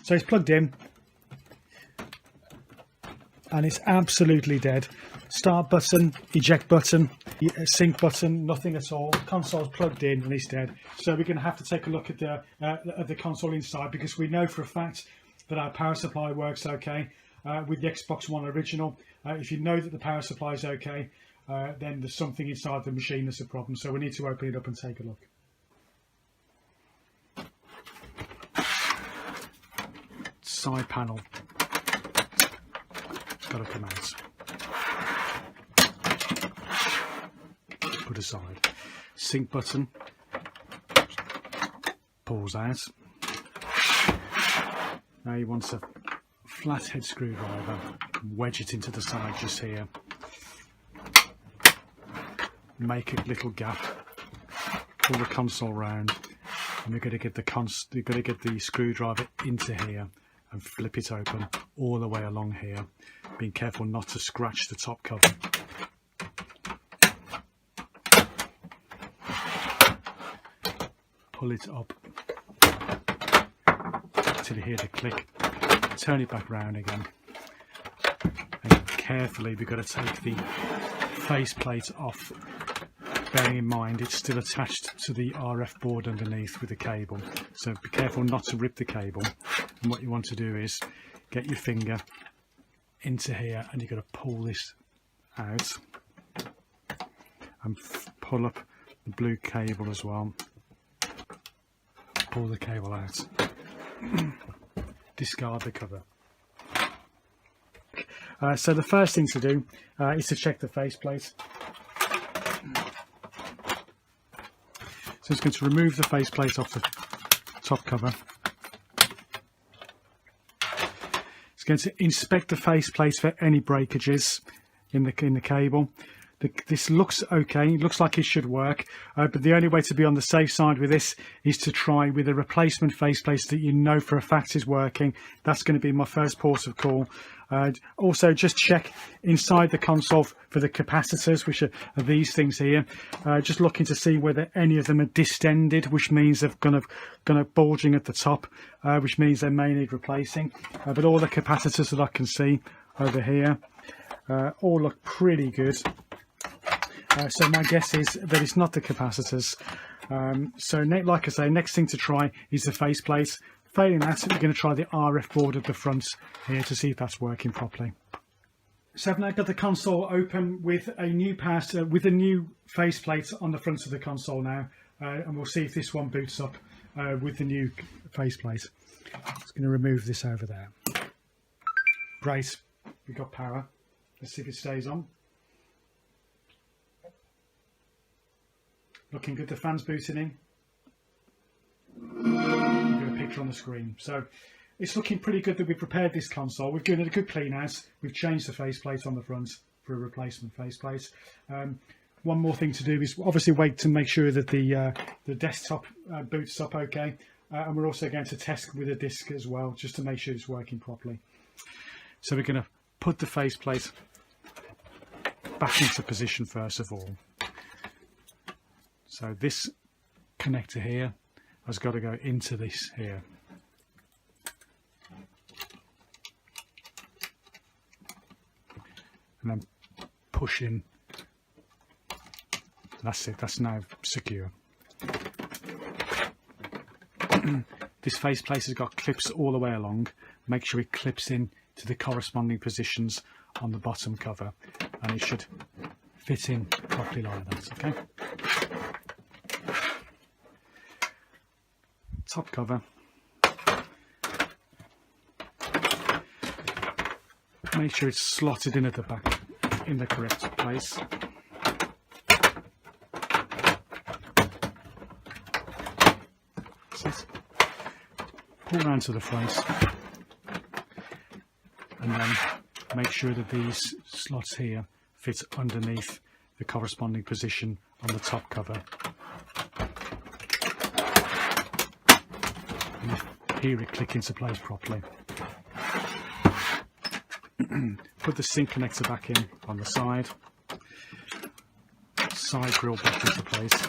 So it's plugged in and it's absolutely dead. Start button, eject button, sync button, nothing at all. Console's plugged in and it's dead. So we're going to have to take a look at the console inside, because we know for a fact that our power supply works okay with the Xbox One original. If you know that the power supply is okay, then there's something inside the machine that's a problem. So we need to open it up and take a look. Side panel, got to come out. Put aside. Sync button, pulls out. Now you want a flathead screwdriver, wedge it into the side just here. Make a little gap, pull the console round, and we're going to get the screwdriver into here and flip it open all the way along here, being careful not to scratch the top cover. Pull it up till you hear the click, turn it back round again, and carefully we've got to take the faceplate off, bearing in mind it's still attached to the RF board underneath with the cable, so be careful not to rip the cable. And what you want to do is get your finger into here and you've got to pull this out and pull up the blue cable as well. Pull the cable out. Discard the cover. So the first thing to do is to check the faceplate. So it's going to remove the faceplate off the top cover. It's going to inspect the faceplate for any breakages in the cable. This looks okay, it looks like it should work, but the only way to be on the safe side with this is to try with a replacement faceplate that you know for a fact is working. That's going to be my first port of call. Also, just check inside the console for the capacitors, which are these things here. Just looking to see whether any of them are distended, which means they've kind of bulging at the top, which means they may need replacing. But all the capacitors that I can see over here all look pretty good. So my guess is that it's not the capacitors. So like I say, next thing to try is the faceplate. Failing that, we're going to try the RF board at the front here to see if that's working properly. So I've now got the console open with a new with a new faceplate on the front of the console now, and we'll see if this one boots up with the new faceplate. Just going to remove this over there. Great, we've got power. Let's see if it stays on. Looking good, the fan's booting in. We've got a picture on the screen. So it's looking pretty good that we've prepared this console. We've given it a good clean out. We've changed the faceplate on the front for a replacement faceplate. One more thing to do is obviously wait to make sure that the desktop boots up okay. And we're also going to test with a disk as well, just to make sure it's working properly. So we're going to put the faceplate back into position first of all. So this connector here has got to go into this here. And then push in. That's it, that's now secure. This faceplate has got clips all the way along. Make sure it clips in to the corresponding positions on the bottom cover, and it should fit in properly like that, okay? Top cover. Make sure it's slotted in at the back in the correct place. Pull round to the front and then make sure that these slots here fit underneath the corresponding position on the top cover. And here it click into place properly. Put the sync connector back in on the side grille back into place.